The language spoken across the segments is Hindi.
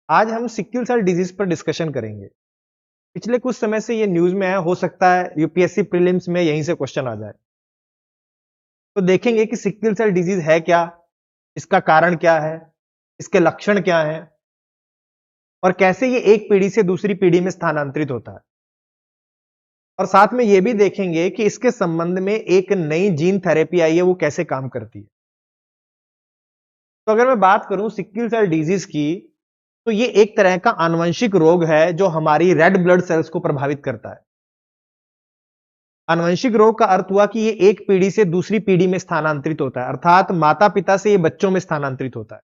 आज हम सिक्ल सेल डिजीज पर डिस्कशन करेंगे। पिछले कुछ समय से ये न्यूज में है, हो सकता है यूपीएससी प्रीलिम्स में यहीं से क्वेश्चन आ जाए। तो देखेंगे कि सिक्ल सेल डिजीज है क्या, इसका कारण क्या है, इसके लक्षण क्या हैं और कैसे ये एक पीढ़ी से दूसरी पीढ़ी में स्थानांतरित होता है। और साथ में ये भी देखेंगे कि इसके संबंध में एक नई जीन थेरेपी आई है, वो कैसे काम करती है। तो अगर मैं बात करूं सिक्ल सेल डिजीज की, तो ये एक तरह का आनुवंशिक रोग है जो हमारी रेड ब्लड सेल्स को प्रभावित करता है। आनुवंशिक रोग का अर्थ हुआ कि ये एक पीढ़ी से दूसरी पीढ़ी में स्थानांतरित होता है, अर्थात माता पिता से ये बच्चों में स्थानांतरित होता है।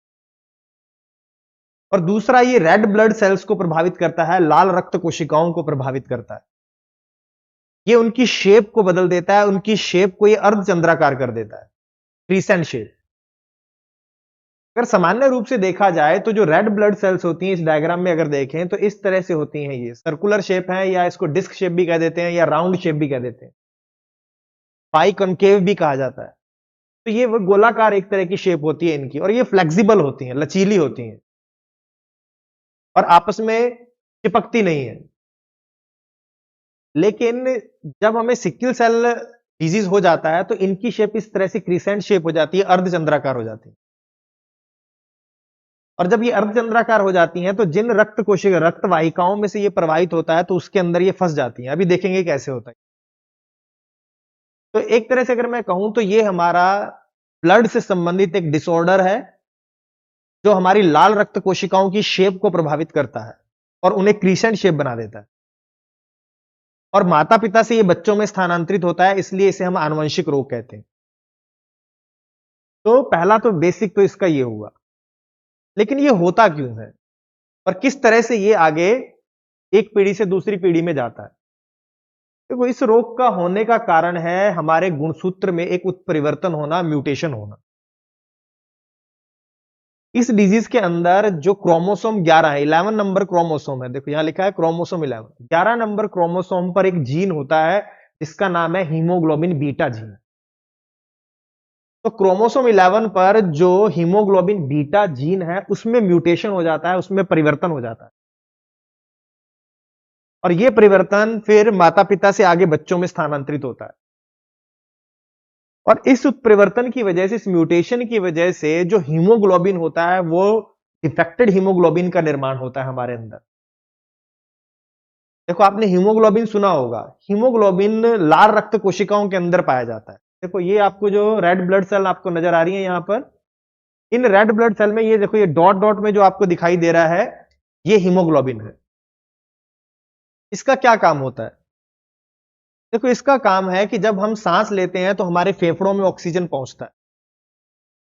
और दूसरा, ये रेड ब्लड सेल्स को प्रभावित करता है, लाल रक्त कोशिकाओं को प्रभावित करता है। ये उनकी शेप को बदल देता है, उनकी शेप को ये अर्धचंद्राकार कर देता है, क्रीसेंट शेप। अगर सामान्य रूप से देखा जाए तो जो रेड ब्लड सेल्स होती हैं, इस डायग्राम में अगर देखें तो इस तरह से होती हैं। ये सर्कुलर शेप है, या इसको डिस्क शेप भी कह देते हैं, या राउंड शेप भी कह देते हैं, बाई कॉनकेव भी कहा जाता है। तो ये वो गोलाकार एक तरह की शेप होती है इनकी, और ये फ्लेक्सिबल होती हैं, लचीली होती हैं और आपस में चिपकती नहीं है। लेकिन जब हमें सिक्ल सेल डिजीज हो जाता है तो इनकी शेप इस तरह से क्रीसेंट शेप हो जाती है, अर्धचंद्राकार हो जाती है। और जब ये अर्धचंद्राकार हो जाती हैं तो जिन रक्त कोशिका रक्त वाहिकाओं में से ये प्रवाहित होता है तो उसके अंदर ये फंस जाती हैं। अभी देखेंगे कैसे होता है। तो एक तरह से अगर मैं कहूं तो ये हमारा ब्लड से संबंधित एक डिसऑर्डर है जो हमारी लाल रक्त कोशिकाओं की शेप को प्रभावित करता है और उन्हें क्रीसेंट शेप बना देता है। और माता पिता से ये बच्चों में स्थानांतरित होता है, इसलिए इसे हम आनुवंशिक रोग कहते हैं। तो पहला तो बेसिक तो इसका ये हुआ। लेकिन ये होता क्यों है और किस तरह से ये आगे एक पीढ़ी से दूसरी पीढ़ी में जाता है। देखो, इस रोग का होने का कारण है हमारे गुणसूत्र में एक उत्परिवर्तन होना, म्यूटेशन होना। इस डिजीज के अंदर जो क्रोमोसोम 11 है, 11 नंबर क्रोमोसोम है, देखो यहां लिखा है क्रोमोसोम 11, 11 नंबर क्रोमोसोम पर एक जीन होता है जिसका नाम है हीमोग्लोबिन बीटा जीन। तो क्रोमोसोम 11 पर जो हीमोग्लोबिन बीटा जीन है उसमें म्यूटेशन हो जाता है, उसमें परिवर्तन हो जाता है। और यह परिवर्तन फिर माता पिता से आगे बच्चों में स्थानांतरित होता है। और इस उत्परिवर्तन की वजह से, इस म्यूटेशन की वजह से जो हीमोग्लोबिन होता है वो डिफेक्टेड हीमोग्लोबिन का निर्माण होता है हमारे अंदर। देखो, आपने हीमोग्लोबिन सुना होगा। हीमोग्लोबिन लाल रक्त कोशिकाओं के अंदर पाया जाता है। देखो, ये आपको जो रेड ब्लड सेल आपको नजर आ रही है यहां पर, इन रेड ब्लड सेल में ये देखो, ये डॉट डॉट में जो आपको दिखाई दे रहा है, ये हीमोग्लोबिन है। इसका क्या काम होता है? देखो, इसका काम है कि जब हम सांस लेते हैं तो हमारे फेफड़ों में ऑक्सीजन पहुंचता है।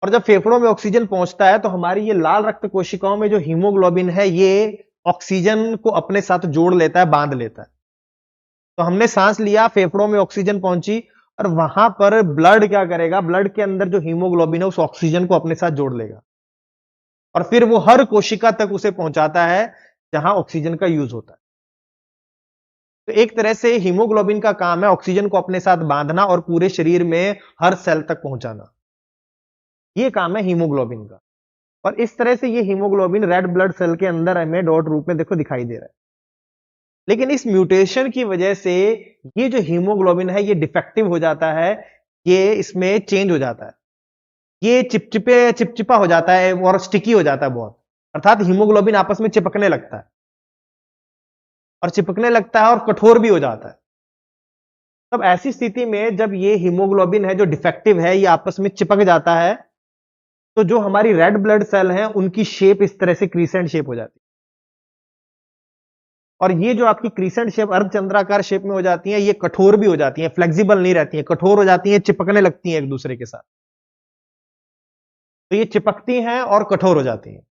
और जब फेफड़ों में ऑक्सीजन पहुंचता है तो हमारी ये लाल रक्त कोशिकाओं में जो हीमोग्लोबिन है ये ऑक्सीजन को अपने साथ जोड़ लेता है, बांध लेता है। तो हमने सांस लिया, फेफड़ों में ऑक्सीजन पहुंची, और वहां पर ब्लड क्या करेगा, ब्लड के अंदर जो हीमोग्लोबिन है उस ऑक्सीजन को अपने साथ जोड़ लेगा और फिर वो हर कोशिका तक उसे पहुंचाता है जहां ऑक्सीजन का यूज होता है। तो एक तरह से हीमोग्लोबिन का काम है ऑक्सीजन को अपने साथ बांधना और पूरे शरीर में हर सेल तक पहुंचाना। यह काम है हीमोग्लोबिन का। और इस तरह से ये हीमोग्लोबिन रेड ब्लड सेल के अंदर हमें डॉट रूप में देखो दिखाई दे रहा है। लेकिन इस म्यूटेशन की वजह से ये जो हीमोग्लोबिन है ये डिफेक्टिव हो जाता है, ये इसमें चेंज हो जाता है, ये चिपचिपा हो जाता है और स्टिकी हो जाता है बहुत। अर्थात हीमोग्लोबिन आपस में चिपकने लगता है, और चिपकने लगता है और कठोर भी हो जाता है। तब ऐसी स्थिति में जब ये हीमोग्लोबिन है जो डिफेक्टिव है, ये आपस में चिपक जाता है, तो जो हमारी रेड ब्लड सेल है उनकी शेप इस तरह से क्रीसेंट शेप हो जाती है। और ये जो आपकी क्रीसेंट शेप अर्धचंद्राकार शेप में हो जाती है, ये कठोर भी हो जाती है, फ्लेक्सिबल नहीं रहती है, कठोर हो जाती है, चिपकने लगती हैं एक दूसरे के साथ। तो ये चिपकती हैं और कठोर हो जाती हैं।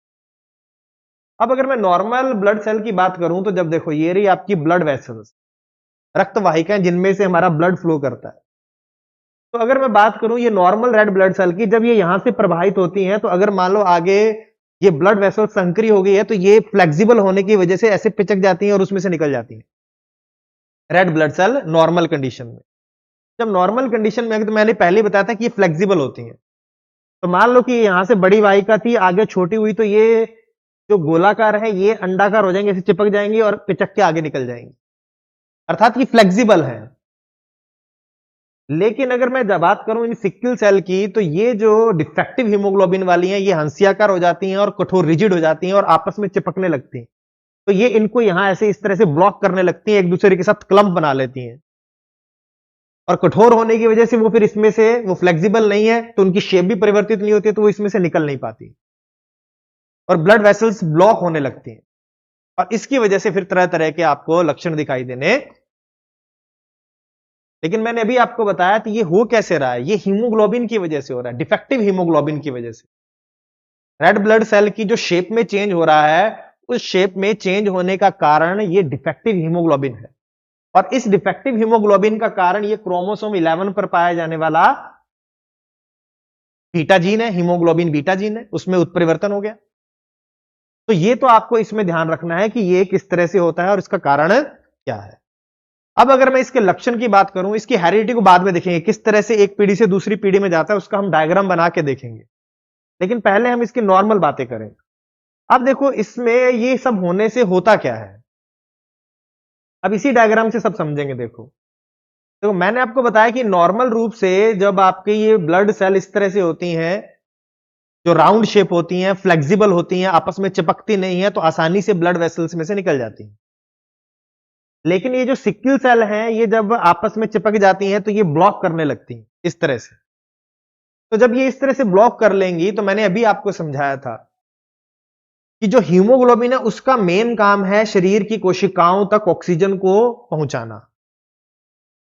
अब अगर मैं नॉर्मल ब्लड सेल की बात करूं तो जब देखो, ये रही आपकी ब्लड वेसल्स, रक्त वाहिकाएं जिनमें से हमारा ब्लड फ्लो करता है। तो अगर मैं बात करूं ये नॉर्मल रेड ब्लड सेल की, जब ये यहां से प्रवाहित होती हैं तो अगर मान लो आगे ये ब्लड वेसल संकरी हो गई है तो ये फ्लेक्सिबल होने की वजह से ऐसे पिचक जाती हैं और उसमें से निकल जाती हैं red blood cell normal condition में। जब नॉर्मल कंडीशन में, तो मैंने पहले बताया था कि ये फ्लेक्सिबल होती हैं। तो मान लो कि यहां से बड़ी वाहिका थी, आगे छोटी हुई, तो ये जो गोलाकार है ये अंडाकार हो जाएंगे, ऐसे चिपक जाएंगी और पिचक के आगे निकल जाएंगी, अर्थात ये फ्लेक्सिबल है। लेकिन अगर मैं जब बात करूं इन सिक्किल सेल की, तो ये जो डिफेक्टिव हीमोग्लोबिन वाली हैं, ये हंसियाकार हो जाती हैं और कठोर रिजिड हो जाती हैं और आपस में चिपकने लगती हैं। तो ये इनको यहां ऐसे इस तरह से ब्लॉक करने लगती हैं, एक दूसरे के साथ क्लम्प बना लेती हैं, और कठोर होने की वजह से वो फिर इसमें से वो फ्लेक्सिबल नहीं है, तो उनकी शेप भी परिवर्तित नहीं होती, तो वो इसमें से निकल नहीं पाती और ब्लड वेसल्स ब्लॉक होने लगती हैं, और इसकी वजह से फिर तरह तरह के आपको लक्षण दिखाई देने। लेकिन मैंने अभी आपको बताया कि ये हो कैसे रहा है, ये हीमोग्लोबिन की वजह से हो रहा है, डिफेक्टिव हीमोग्लोबिन की वजह से। रेड ब्लड सेल की जो शेप में चेंज हो रहा है, उस शेप में चेंज होने का कारण ये डिफेक्टिव हीमोग्लोबिन है, और इस डिफेक्टिव हीमोग्लोबिन का कारण ये क्रोमोसोम 11 पर पाया जाने वाला बीटा जीन है, हीमोग्लोबिन बीटा जीन है, उसमें उत्परिवर्तन हो गया। तो ये तो आपको इसमें ध्यान रखना है कि ये किस तरह से होता है और इसका कारण क्या है। अब अगर मैं इसके लक्षण की बात करूं, इसकी हेरिडिटी को बाद में देखेंगे, किस तरह से एक पीढ़ी से दूसरी पीढ़ी में जाता है, उसका हम डायग्राम बना के देखेंगे। लेकिन पहले हम इसकी नॉर्मल बातें करें। अब देखो इसमें ये सब होने से होता क्या है, अब इसी डायग्राम से सब समझेंगे। देखो तो मैंने आपको बताया कि नॉर्मल रूप से जब आपके ये ब्लड सेल इस तरह से होती हैं, जो राउंड शेप होती हैं, फ्लेक्सिबल होती हैं, आपस में चिपकती नहीं है, तो आसानी से ब्लड वेसल्स में से निकल जाती हैं। लेकिन ये जो सिक्किल सेल हैं, ये जब आपस में चिपक जाती हैं तो ये ब्लॉक करने लगती हैं इस तरह से। तो जब ये इस तरह से ब्लॉक कर लेंगी, तो मैंने अभी आपको समझाया था कि जो हीमोग्लोबिन है उसका मेन काम है शरीर की कोशिकाओं तक ऑक्सीजन को पहुंचाना,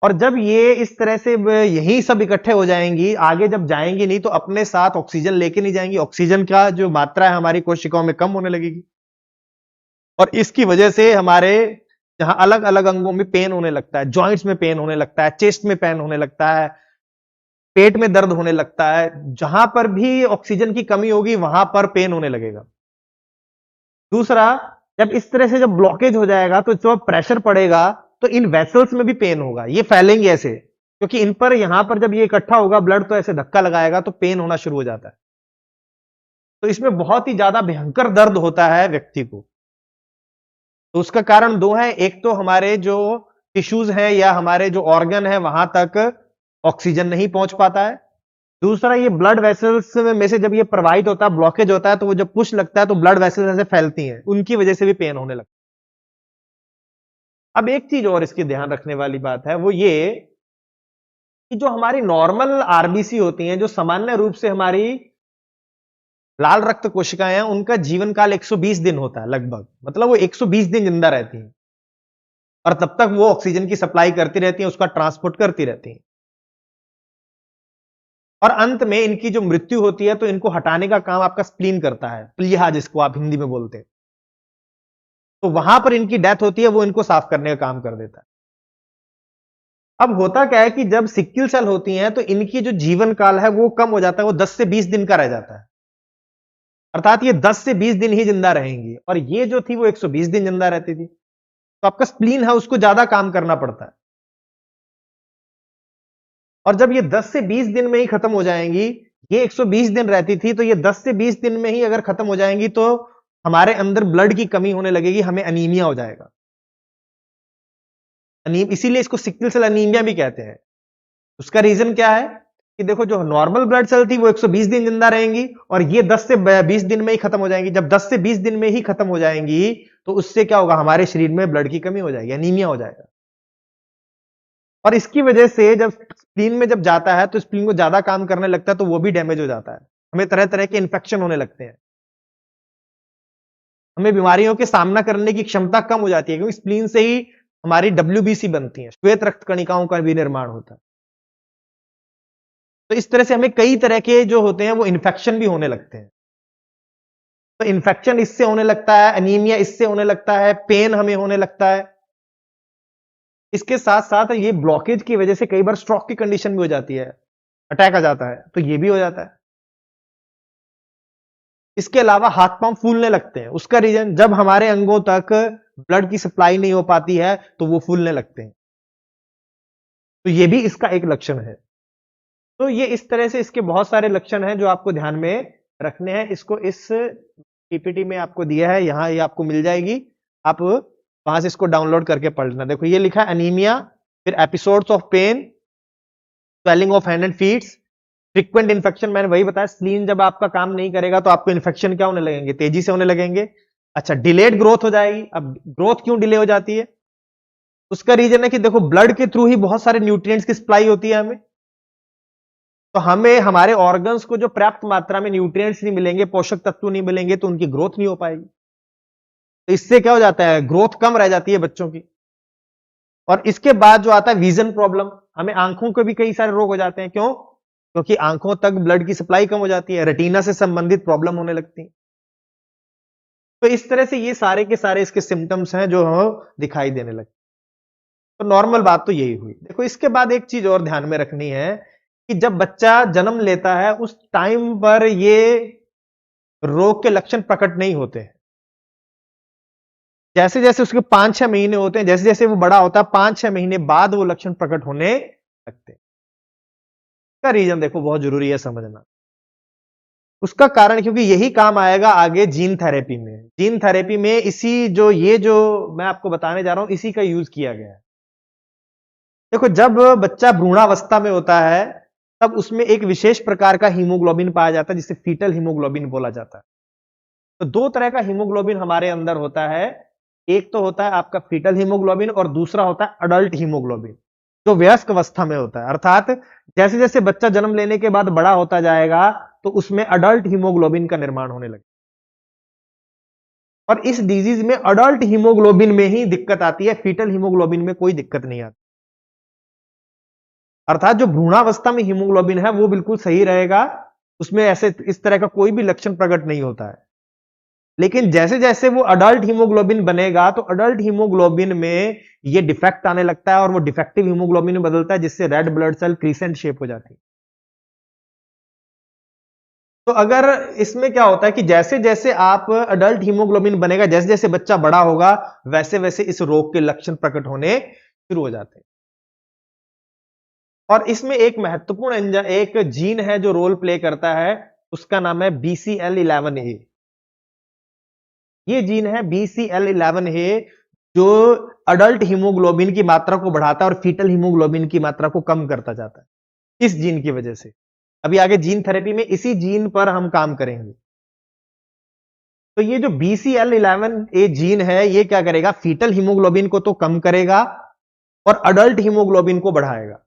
और जब ये इस तरह से यही सब इकट्ठे हो जाएंगी, आगे जब जाएंगी नहीं तो अपने साथ ऑक्सीजन लेके नहीं जाएंगी, ऑक्सीजन का जो मात्रा है हमारी कोशिकाओं में कम होने लगेगी, और इसकी वजह से हमारे जहां अलग अलग अंगों में पेन होने लगता है, जॉइंट्स में पेन होने लगता है, चेस्ट में पेन होने लगता है, पेट में दर्द होने लगता है, जहां पर भी ऑक्सीजन की कमी होगी वहां पर पेन होने लगेगा। दूसरा, जब इस तरह से जब ब्लॉकेज हो जाएगा तो जब प्रेशर पड़ेगा तो इन वेसल्स में भी पेन होगा, ये फैलेंगे ऐसे, क्योंकि इन पर यहां पर जब ये इकट्ठा होगा ब्लड, तो ऐसे धक्का लगाएगा तो पेन होना शुरू हो जाता है। तो इसमें बहुत ही ज्यादा भयंकर दर्द होता है व्यक्ति को। तो उसका कारण दो है, एक तो हमारे जो टिश्यूज हैं या हमारे जो ऑर्गन है वहां तक ऑक्सीजन नहीं पहुंच पाता है। दूसरा, ये ब्लड वेसल्स में से जब ये प्रवाहित होता है, ब्लॉकेज होता है, तो वो जब पुश लगता है तो ब्लड वेसल्स ऐसे फैलती हैं, उनकी वजह से भी पेन होने लगता है। अब एक चीज और इसकी ध्यान रखने वाली बात है, वो ये कि जो हमारी नॉर्मल आरबीसी होती हैं, जो सामान्य रूप से हमारी लाल रक्त कोशिकाएं हैं, उनका जीवन काल 120 दिन होता है लगभग, मतलब वो 120 दिन जिंदा रहती हैं, और तब तक वो ऑक्सीजन की सप्लाई करती रहती हैं, उसका ट्रांसपोर्ट करती रहती हैं, और अंत में इनकी जो मृत्यु होती है तो इनको हटाने का काम आपका स्प्लीन करता है, प्लीहा जिसको आप हिंदी में बोलते हैं। तो वहां पर इनकी डेथ होती है, वो इनको साफ करने का काम कर देता है। अब होता क्या है कि जब सिक्किल सेल होती हैं तो इनकी जो जीवन काल है वो कम हो जाता है, वो 10 से 20 दिन का रह जाता है, अर्थात ये 10 से 20 दिन ही जिंदा रहेंगी, और ये जो थी वो 120 दिन जिंदा रहती थी। तो आपका स्प्लीन है उसको ज्यादा काम करना पड़ता है, और जब ये 10 से 20 दिन में ही खत्म हो जाएंगी, ये 120 दिन रहती थी, तो ये 10 से 20 दिन में ही अगर खत्म हो जाएंगी तो हमारे अंदर ब्लड की कमी होने लगेगी, हमें अनीमिया हो जाएगा। इसीलिए इसको सिक्किल सेल अनीमिया भी कहते हैं। उसका रीजन क्या है कि देखो, जो नॉर्मल ब्लड सेल थी वो 120 दिन जिंदा रहेंगी, और ये 10 से 20 दिन में ही खत्म हो जाएंगी। जब 10 से 20 दिन में ही खत्म हो जाएंगी तो उससे क्या होगा, हमारे शरीर में ब्लड की कमी हो जाएगी, अनीमिया हो जाएगा, और इसकी वजह से जब स्प्लीन में जब जाता है तो स्प्लीन को ज्यादा काम करने लगता है, तो वो भी डैमेज हो जाता है, हमें तरह तरह के इन्फेक्शन होने लगते हैं, हमें बीमारियों के सामना करने की क्षमता कम हो जाती है, क्योंकि स्प्लीन से ही हमारी WBC बनती है, श्वेत रक्त कणिकाओं का भी निर्माण होता है। तो इस तरह से हमें कई तरह के जो होते हैं वो इन्फेक्शन भी होने लगते हैं। तो इन्फेक्शन इससे होने लगता है, अनीमिया इससे होने लगता है, पेन हमें होने लगता है। इसके साथ साथ ये ब्लॉकेज की वजह से कई बार स्ट्रोक की कंडीशन भी हो जाती है, अटैक आ जाता है, तो ये भी हो जाता है। इसके अलावा हाथ पांव फूलने लगते हैं, उसका रीजन, जब हमारे अंगों तक ब्लड की सप्लाई नहीं हो पाती है तो वो फूलने लगते हैं, तो ये भी इसका एक लक्षण है। तो ये इस तरह से इसके बहुत सारे लक्षण हैं जो आपको ध्यान में रखने हैं। इसको इस पीपीटी में आपको दिया है, यहां ये आपको मिल जाएगी, आप वहां से इसको डाउनलोड करके पढ़ लेना। देखो ये लिखा है एनीमिया, फिर episodes of pain, swelling of hand and feet, frequent infection, मैंने वही बताया, स्लीन जब आपका काम नहीं करेगा तो आपको इन्फेक्शन क्या होने लगेंगे, तेजी से होने लगेंगे। अच्छा, डिलेड ग्रोथ हो जाएगी। अब ग्रोथ क्यों डिले हो जाती है? उसका रीजन है कि देखो ब्लड के थ्रू ही बहुत सारे न्यूट्रिएंट्स की सप्लाई होती है हमें, तो हमें हमारे ऑर्गन्स को जो पर्याप्त मात्रा में न्यूट्रिएंट्स नहीं मिलेंगे, पोषक तत्व नहीं मिलेंगे, तो उनकी ग्रोथ नहीं हो पाएगी। तो इससे क्या हो जाता है, ग्रोथ कम रह जाती है बच्चों की। और इसके बाद जो आता है विजन प्रॉब्लम, हमें आंखों के भी कई सारे रोग हो जाते हैं। क्यों? क्योंकि आंखों तक ब्लड की सप्लाई कम हो जाती है, रेटिना से संबंधित प्रॉब्लम होने लगती है। तो इस तरह से ये सारे के सारे इसके सिम्टम्स हैं जो दिखाई देने लगते। तो नॉर्मल बात तो यही हुई। देखो इसके बाद एक चीज और ध्यान में रखनी है कि जब बच्चा जन्म लेता है उस टाइम पर ये रोग के लक्षण प्रकट नहीं होते हैं। जैसे जैसे उसके 5-6 महीने होते हैं, जैसे जैसे वो बड़ा होता है, 5-6 महीने बाद वो लक्षण प्रकट होने लगते हैं। इसका रीजन देखो बहुत जरूरी है समझना। उसका कारण क्योंकि यही काम आएगा आगे जीन थेरेपी में। जीन थेरेपी में इसी जो मैं आपको बताने जा रहा हूं, इसी का यूज किया गया है। देखो जब बच्चा भ्रूणावस्था में होता है तब उसमें एक विशेष प्रकार का हीमोग्लोबिन पाया जाता है जिसे फीटल हीमोग्लोबिन बोला जाता है। तो दो तरह का हीमोग्लोबिन हमारे अंदर होता है, एक तो होता है आपका फीटल हीमोग्लोबिन और दूसरा होता है अडल्ट हीमोग्लोबिन जो वयस्क अवस्था में होता है। अर्थात जैसे जैसे बच्चा जन्म लेने के बाद बड़ा होता जाएगा तो उसमें अडल्ट हीमोग्लोबिन का निर्माण होने लगे। और इस डिजीज में अडल्ट हीमोग्लोबिन में ही दिक्कत आती है, फीटल हीमोग्लोबिन में कोई दिक्कत नहीं आती। अर्थात जो भ्रूणावस्था में हीमोग्लोबिन है वो बिल्कुल सही रहेगा, उसमें ऐसे इस तरह का कोई भी लक्षण प्रकट नहीं होता है। लेकिन जैसे जैसे वो अडल्ट हीमोग्लोबिन बनेगा तो अडल्ट हीमोग्लोबिन में ये डिफेक्ट आने लगता है और वो डिफेक्टिव हीमोग्लोबिन में बदलता है जिससे red blood cell crescent shape हो जाती है। तो अगर इसमें क्या होता है कि जैसे जैसे आप अडल्ट हीमोग्लोबिन बनेगा, जैसे जैसे बच्चा बड़ा होगा, वैसे वैसे इस रोग के लक्षण प्रकट होने शुरू हो जाते हैं। और इसमें एक महत्वपूर्ण एक जीन है जो रोल प्ले करता है, उसका नाम है BCL11A। ये जीन है BCL11A जो अडल्ट हीमोग्लोबिन की मात्रा को बढ़ाता है और फीटल हीमोग्लोबिन की मात्रा को कम करता जाता है, इस जीन की वजह से। अभी आगे जीन थेरेपी में इसी जीन पर हम काम करेंगे। तो ये जो BCL11A जीन है ये क्या करेगा, फीटल हीमोग्लोबिन को तो कम करेगा और अडल्ट हीमोग्लोबिन को बढ़ाएगा।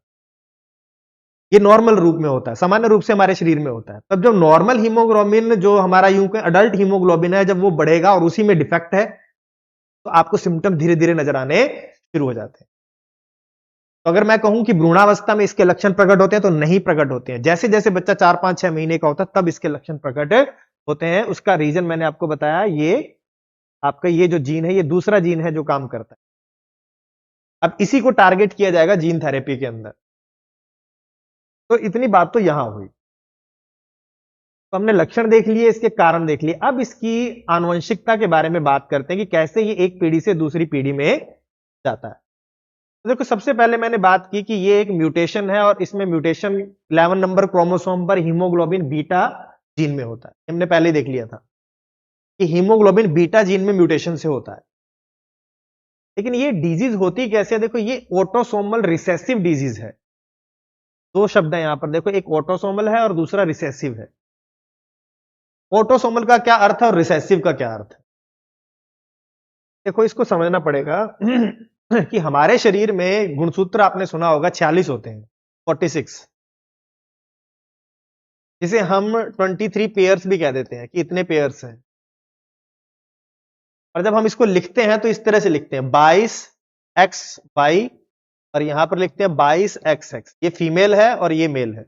ये नॉर्मल रूप में होता है, सामान्य रूप से हमारे शरीर में होता है। तब जब नॉर्मल हीमोग्लोबिन जो हमारा यूं के अडल्ट हीमोग्लोबिन है जब वो बढ़ेगा और उसी में डिफेक्ट है तो आपको सिम्टम धीरे धीरे नजर आने शुरू हो जाते हैं। तो अगर मैं कहूं कि भ्रूणावस्था में इसके लक्षण प्रकट होते हैं तो नहीं प्रकट होते हैं, जैसे जैसे बच्चा 4-5-6 महीने का होता है तब इसके लक्षण प्रकट होते हैं। उसका रीजन मैंने आपको बताया, ये आपका ये जो जीन है ये दूसरा जीन है जो काम करता है। अब इसी को टारगेट किया जाएगा जीन थेरेपी के अंदर। तो इतनी बात तो यहां हुई। तो हमने लक्षण देख लिए, इसके कारण देख लिए। अब इसकी आनुवंशिकता के बारे में बात करते हैं कि कैसे ये एक पीढ़ी से दूसरी पीढ़ी में जाता है। तो देखो सबसे पहले मैंने बात की कि ये एक म्यूटेशन है और इसमें म्यूटेशन 11 नंबर क्रोमोसोम पर हीमोग्लोबिन बीटा जीन में होता है। हमने पहले देख लिया था कि हीमोग्लोबिन बीटा जीन में म्यूटेशन से होता है। लेकिन ये डिजीज होती कैसे है? देखो ये ऑटोसोमल रिसेसिव डिजीज है। दो शब्द है यहां पर, देखो एक ऑटोसोमल है और दूसरा रिसेसिव है। ऑटोसोमल का क्या अर्थ है और रिसेसिव का क्या अर्थ है? देखो इसको समझना पड़ेगा कि हमारे शरीर में गुणसूत्र आपने सुना होगा 46 होते हैं, 46, जिसे हम 23 पेयर्स भी कह देते हैं कि इतने पेयर्स हैं। और जब हम इसको लिखते हैं तो इस तरह से लिखते हैं 22XY और यहां पर लिखते हैं 22XX। ये फीमेल है और ये मेल है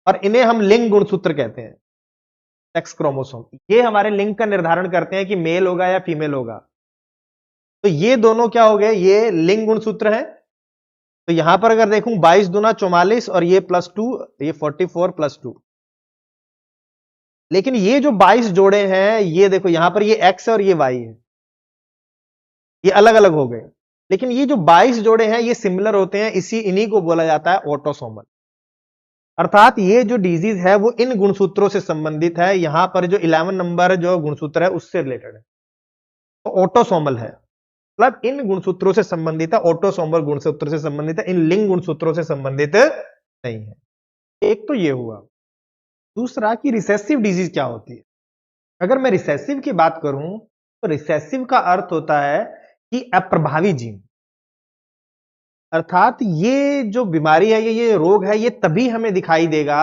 और इन्हें हम लिंग गुणसूत्र कहते हैं, सेक्स क्रोमोसोम। ये हमारे लिंग का निर्धारण करते हैं कि मेल होगा या फीमेल होगा। तो ये दोनों क्या हो गए, ये लिंग गुणसूत्र हैं। तो यहां पर अगर देखूं 22 दूना 44 और ये +2, ये 44 +2। लेकिन ये जो 22 जोड़े हैं ये देखो यहां पर ये X है और ये Y है, ये अलग अलग हो गए। लेकिन ये जो 22 जोड़े हैं ये सिमिलर होते हैं, इन्हीं को बोला जाता है ऑटोसोमल। अर्थात ये जो डिजीज है वो इन गुणसूत्रों से संबंधित है। यहां पर जो 11 नंबर जो गुणसूत्र है उससे रिलेटेड है, तो ऑटोसोमल है, मतलब इन गुणसूत्रों से संबंधित है, ऑटोसोमल गुणसूत्र से संबंधित है, इन लिंग गुणसूत्रों से संबंधित नहीं है। एक तो ये हुआ। दूसरा कि रिसेसिव डिजीज क्या होती है। अगर मैं रिसेसिव की बात करूं तो रिसेसिव का अर्थ होता है कि अप्रभावी जीन। अर्थात ये जो बीमारी है, ये रोग है, ये तभी हमें दिखाई देगा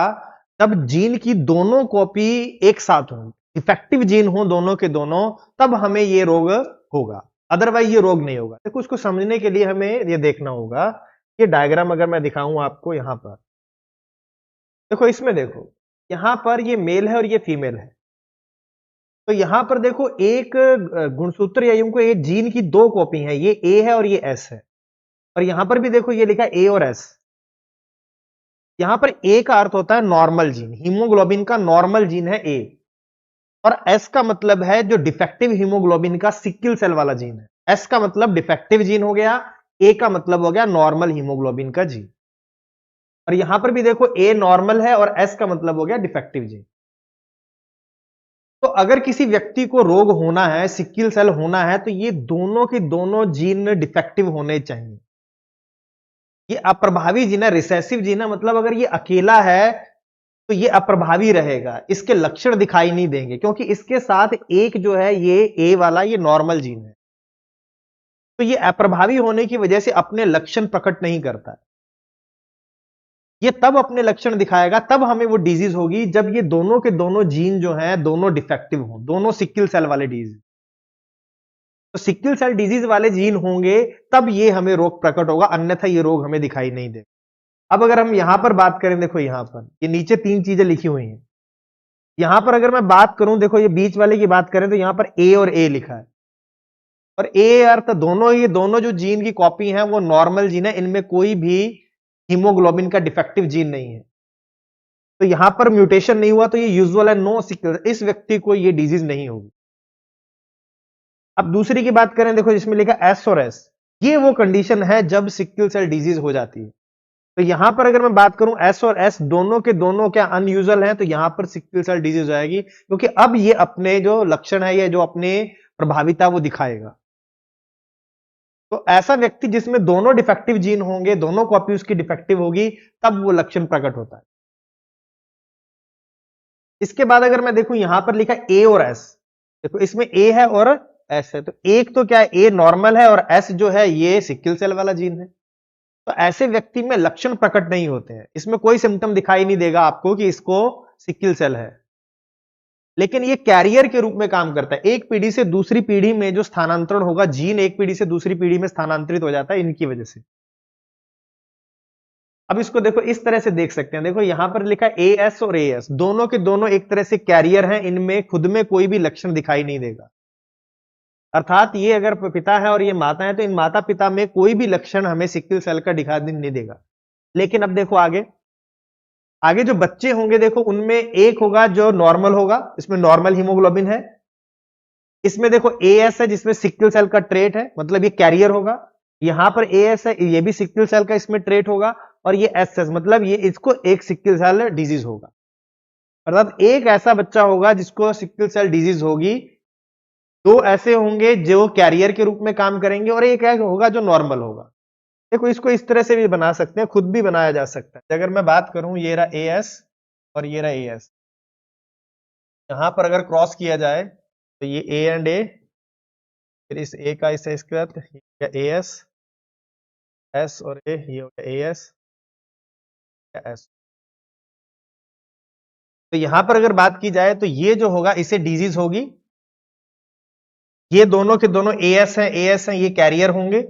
जब जीन की दोनों कॉपी एक साथ हो, इफेक्टिव जीन हो दोनों के दोनों, तब हमें ये रोग होगा, अदरवाइज ये रोग नहीं होगा। देखो इसको समझने के लिए हमें ये देखना होगा। ये डायग्राम अगर मैं दिखाऊं आपको, यहां पर देखो, इसमें देखो, यहां पर ये मेल है और ये फीमेल है। तो यहां पर देखो एक गुणसूत्र या यूं को ये जीन की दो कॉपी है, ये ए है और ये एस है। और यहां पर भी देखो ये लिखा है ए और एस। यहां पर ए का अर्थ होता है नॉर्मल जीन, हीमोग्लोबिन का नॉर्मल जीन है ए। और एस का मतलब है जो डिफेक्टिव हीमोग्लोबिन का सिक्किल सेल वाला जीन है। एस का मतलब डिफेक्टिव जीन हो गया, ए का मतलब हो गया नॉर्मल हीमोग्लोबिन का जीन। और यहां पर भी देखो ए नॉर्मल है और एस का मतलब हो गया डिफेक्टिव जीन। तो अगर किसी व्यक्ति को रोग होना है, सिक्किल सेल होना है, तो ये दोनों के दोनों जीन डिफेक्टिव होने चाहिए। ये अप्रभावी जीन है, रिसेसिव जीन है, मतलब अगर ये अकेला है तो ये अप्रभावी रहेगा, इसके लक्षण दिखाई नहीं देंगे, क्योंकि इसके साथ एक जो है ये ए वाला ये नॉर्मल जीन है। तो ये अप्रभावी होने की वजह से अपने लक्षण प्रकट नहीं करता। ये तब अपने लक्षण दिखाएगा, तब हमें वो डिजीज होगी जब ये दोनों के दोनों जीन जो हैं दोनों डिफेक्टिव हो, दोनों सिक्किल सेल वाले डिजीज। तो सिक्किल सेल डिजीज वाले जीन होंगे तब ये हमें रोग प्रकट होगा, अन्यथा ये रोग हमें दिखाई नहीं देगा। अब अगर हम यहां पर बात करें, देखो यहां पर ये नीचे तीन चीजें लिखी हुई हैं। यहां पर अगर मैं बात करूं, देखो ये बीच वाले की बात करें तो यहां पर ए और ए लिखा है। और ए अर्थ दोनों, ये दोनों जो जीन की कॉपी हैं वो नॉर्मल जीन है, इनमें कोई भी हीमोग्लोबिन का डिफेक्टिव जीन नहीं है। तो यहां पर म्यूटेशन नहीं हुआ, तो ये यूजुअल है, नो सिक्किल, इस व्यक्ति को ये डिजीज नहीं होगी। अब दूसरी की बात करें, देखो जिसमें लिखा एस और एस, ये वो कंडीशन है जब सिक्किल सेल डिजीज हो जाती है। तो यहां पर अगर मैं बात करूं एस और एस दोनों के दोनों क्या अनयूजुअल हैं, तो यहां पर सिक्किल सेल डिजीज आएगी, क्योंकि अब ये अपने जो लक्षण है, ये जो अपने प्रभाविता वो दिखाएगा। तो ऐसा व्यक्ति जिसमें दोनों डिफेक्टिव जीन होंगे, दोनों कॉपी उसकी डिफेक्टिव होगी, तब वो लक्षण प्रकट होता है। इसके बाद अगर मैं देखूं, यहां पर लिखा ए और एस, देखो इसमें ए है और एस है, तो एक तो क्या है, ए नॉर्मल है और एस जो है ये सिक्किल सेल वाला जीन है। तो ऐसे व्यक्ति में लक्षण प्रकट नहीं होते हैं, इसमें कोई सिम्टम दिखाई नहीं देगा आपको कि इसको सिक्किल सेल है, लेकिन ये कैरियर के रूप में काम करता है। एक पीढ़ी से दूसरी पीढ़ी में जो स्थानांतरण होगा, जीन एक पीढ़ी से दूसरी पीढ़ी में स्थानांतरित हो जाता है इनकी वजह से। अब इसको देखो इस तरह से देख सकते हैं, देखो यहां पर लिखा ए एस और ए एस, दोनों के दोनों एक तरह से कैरियर हैं, इनमें खुद में कोई भी लक्षण दिखाई नहीं देगा। अर्थात ये अगर पिता है और ये माता है, तो इन माता पिता में कोई भी लक्षण हमें सिक्किल सेल का दिखाई नहीं देगा। लेकिन अब देखो आगे, आगे जो बच्चे होंगे, देखो उनमें एक होगा जो नॉर्मल होगा, इसमें नॉर्मल हीमोग्लोबिन है। इसमें देखो ए एस है जिसमें सिक्किल सेल का ट्रेट है, मतलब ये कैरियर होगा। यहां पर ए एस है, ये भी सिक्किल सेल का इसमें ट्रेट होगा। और ये एस एस, मतलब ये इसको एक सिक्किल सेल डिजीज होगा। अर्थात एक ऐसा बच्चा होगा जिसको सिक्किल सेल डिजीज होगी, दो ऐसे होंगे जो कैरियर के रूप में काम करेंगे, और एक होगा जो नॉर्मल होगा। देखो इसको इस तरह से भी बना सकते हैं, खुद भी बनाया जा सकता है। अगर मैं बात करूं, ये रहा ए एस और ये रहा ए एस, यहां पर अगर क्रॉस किया जाए तो ये ए एंड ए, फिर इस ए का इस इसके बाद ए एस, एस और ए, ये हो गया ए एस एस। तो यहां पर अगर बात की जाए तो ये जो होगा इसे डिजीज होगी। ये दोनों के दोनों ए एस है, ए एस है, ये कैरियर होंगे।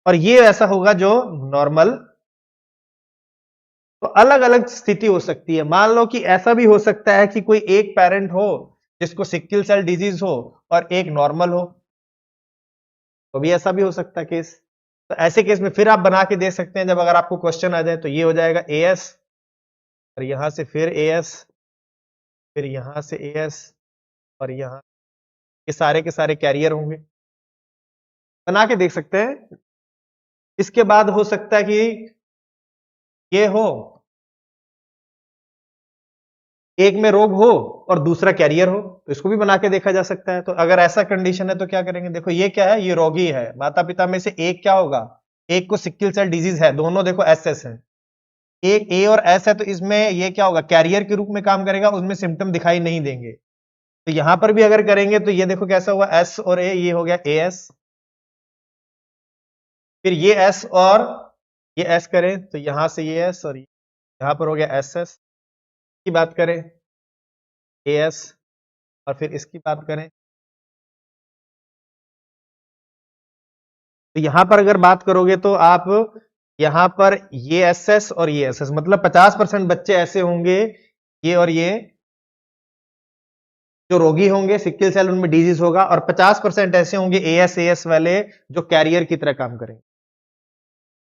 और ये ऐसा होगा जो नॉर्मल। तो अलग अलग स्थिति हो सकती है। मान लो कि ऐसा भी हो सकता है कि कोई एक पेरेंट हो जिसको सिक्किल सेल डिजीज हो और एक नॉर्मल हो, तो भी ऐसा भी हो सकता है केस। तो ऐसे केस में फिर आप बना के दे सकते हैं, जब अगर आपको क्वेश्चन आ जाए तो ये हो जाएगा ए एस, और यहां से फिर ए एस, फिर यहां से ए एस, और यहां ये सारे के सारे कैरियर होंगे, बना के देख सकते हैं। इसके बाद हो सकता है कि ये हो एक में रोग हो और दूसरा कैरियर हो, तो इसको भी बना के देखा जा सकता है। तो अगर ऐसा कंडीशन है तो क्या करेंगे, देखो ये क्या है, ये रोगी है, माता पिता में से एक क्या होगा, एक को सिकल सेल डिजीज है, दोनों देखो एस है, एक ए और एस है, तो इसमें ये क्या होगा, कैरियर के रूप में काम करेगा, उसमें सिम्टम दिखाई नहीं देंगे। तो यहां पर भी अगर करेंगे तो ये देखो कैसा हुआ, एस और ए, ये हो गया ए एस, फिर ये एस और ये एस करें तो यहां से ये एस और यहां पर हो गया एस एस की बात करें, ए एस, और फिर इसकी बात करें तो यहां पर अगर बात करोगे तो आप यहां पर ये एस एस और ये एस एस, मतलब 50% बच्चे ऐसे होंगे, ये और ये जो रोगी होंगे, सिकल सेल उनमें डिजीज होगा, और 50% ऐसे होंगे एएस वाले जो कैरियर की तरह काम करेंगे।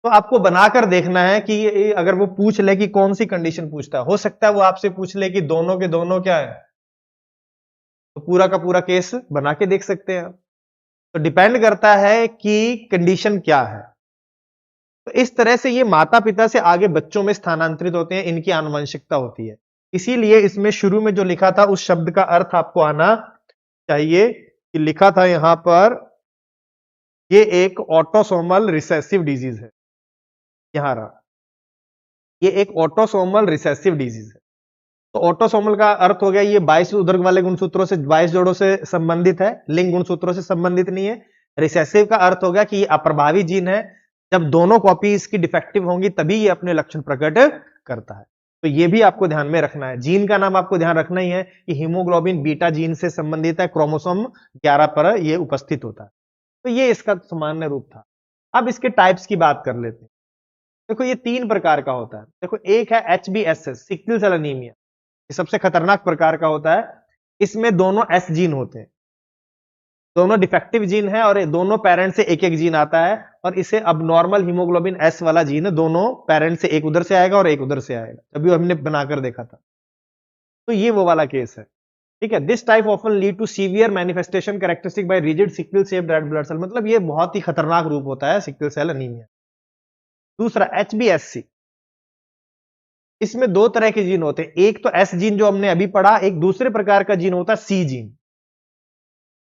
तो आपको बनाकर देखना है कि अगर वो पूछ ले कि कौन सी कंडीशन पूछता है, हो सकता है वो आपसे पूछ ले कि दोनों के दोनों क्या है, तो पूरा का पूरा केस बना के देख सकते हैं। तो डिपेंड करता है कि कंडीशन क्या है। तो इस तरह से ये माता पिता से आगे बच्चों में स्थानांतरित होते हैं, इनकी आनुवंशिकता होती है। इसीलिए इसमें शुरू में जो लिखा था उस शब्द का अर्थ आपको आना चाहिए, कि लिखा था यहां पर ये एक ऑटोसोमल रिसेसिव डिजीज है, यहां रहा, ये एक ऑटोसोमल रिसेसिव डिजीज है। तो ऑटोसोमल का अर्थ हो गया ये 22 उदर्ग वाले गुणसूत्रों से, 22 जोड़ों से संबंधित है, लिंग गुणसूत्रों से संबंधित नहीं है। रिसेसिव का अर्थ हो गया कि ये अप्रभावी जीन है, जब दोनों कॉपी इसकी डिफेक्टिव होंगी तभी ये अपने लक्षण प्रकट करता है। तो ये भी आपको ध्यान में रखना है। जीन का नाम आपको ध्यान रखना ही है कि हीमोग्लोबिन बीटा जीन से संबंधित है, क्रोमोसोम 11 पर ये उपस्थित होता है। तो ये इसका सामान्य रूप था। अब इसके टाइप्स की बात कर लेते हैं। देखो ये 3 प्रकार का होता है। देखो एक है HBSS, सिकल सेल एनीमिया, ये सबसे खतरनाक प्रकार का होता है। इसमें दोनों एस जीन होते हैं, दोनों डिफेक्टिव जीन है, और दोनों पेरेंट से एक एक जीन आता है, और इसे अब नॉर्मल हीमोग्लोबिन एस वाला जीन है, दोनों पेरेंट से एक उधर से आएगा और एक उधर से आएगा, अभी हमने बनाकर देखा था। तो ये वो वाला केस है, ठीक है। This type often lead to severe manifestation characteristic by rigid sickle shaped red blood cell, मतलब ये बहुत ही खतरनाक रूप होता है सिकल सेल एनीमिया। दूसरा HBSC, इसमें दो तरह के जीन होते हैं, एक तो एस जीन जो हमने अभी पढ़ा, एक दूसरे प्रकार का जीन होता है सी जीन।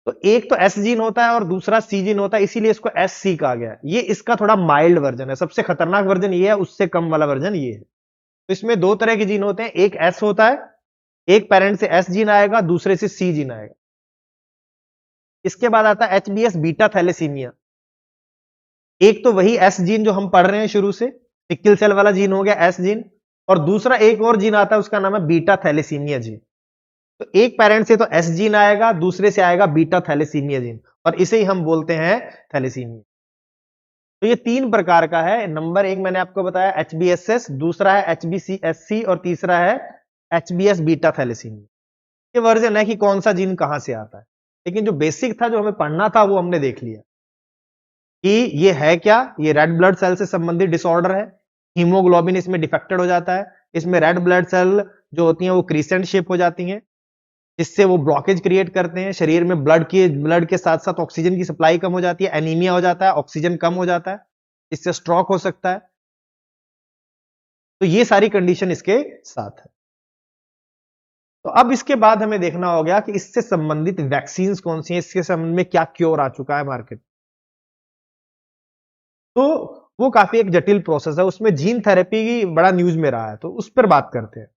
तो एक तो एस जीन होता है और दूसरा सी जीन होता है, इसीलिए इसको एस सी कहा गया है। ये इसका थोड़ा माइल्ड वर्जन है, सबसे खतरनाक वर्जन ये है, उससे कम वाला वर्जन ये है। तो इसमें दो तरह के जीन होते हैं, एक एस होता है, एक पेरेंट से एस जीन आएगा, दूसरे से सी जीन आएगा। इसके बाद आता है HBS बीटा थैलेसीमिया, एक तो वही एस जीन जो हम पढ़ रहे हैं शुरू से, सिकल सेल वाला जीन हो गया एस जीन, और दूसरा एक और जीन आता है उसका नाम है बीटा थैलेसीमिया जीन। तो एक पेरेंट से तो एस जीन आएगा, दूसरे से आएगा बीटा थैलेसीमिया जीन, और इसे ही हम बोलते हैं थैलेसीमिया। तो ये 3 प्रकार का है। नंबर 1 मैंने आपको बताया HBSS, दूसरा है HBCSC, और तीसरा है HBS बीटा थैलेसीमिया। ये वर्जन है कि कौन सा जीन कहां से आता है, लेकिन जो बेसिक था जो हमें पढ़ना था वो हमने देख लिया कि ये है क्या, ये रेड ब्लड सेल से संबंधित डिसऑर्डर है। हीमोग्लोबिन इसमें डिफेक्टेड हो जाता है, इसमें रेड ब्लड सेल जो होती हैं वो क्रीसेंट शेप हो जाती हैं, जिससे वो ब्लॉकेज क्रिएट करते हैं, शरीर में ब्लड के साथ साथ ऑक्सीजन की सप्लाई कम हो जाती है, एनीमिया हो जाता है, ऑक्सीजन कम हो जाता है, इससे स्ट्रोक हो सकता है। तो ये सारी कंडीशन इसके साथ है। तो अब इसके बाद हमें देखना होगा कि इससे संबंधित वैक्सीन कौन सी हैं, इसके संबंध में क्या क्योर आ चुका है मार्केट। तो वो काफी एक जटिल प्रोसेस है, उसमें जीन थेरेपी बड़ा न्यूज में रहा है, तो उस पर बात करते हैं।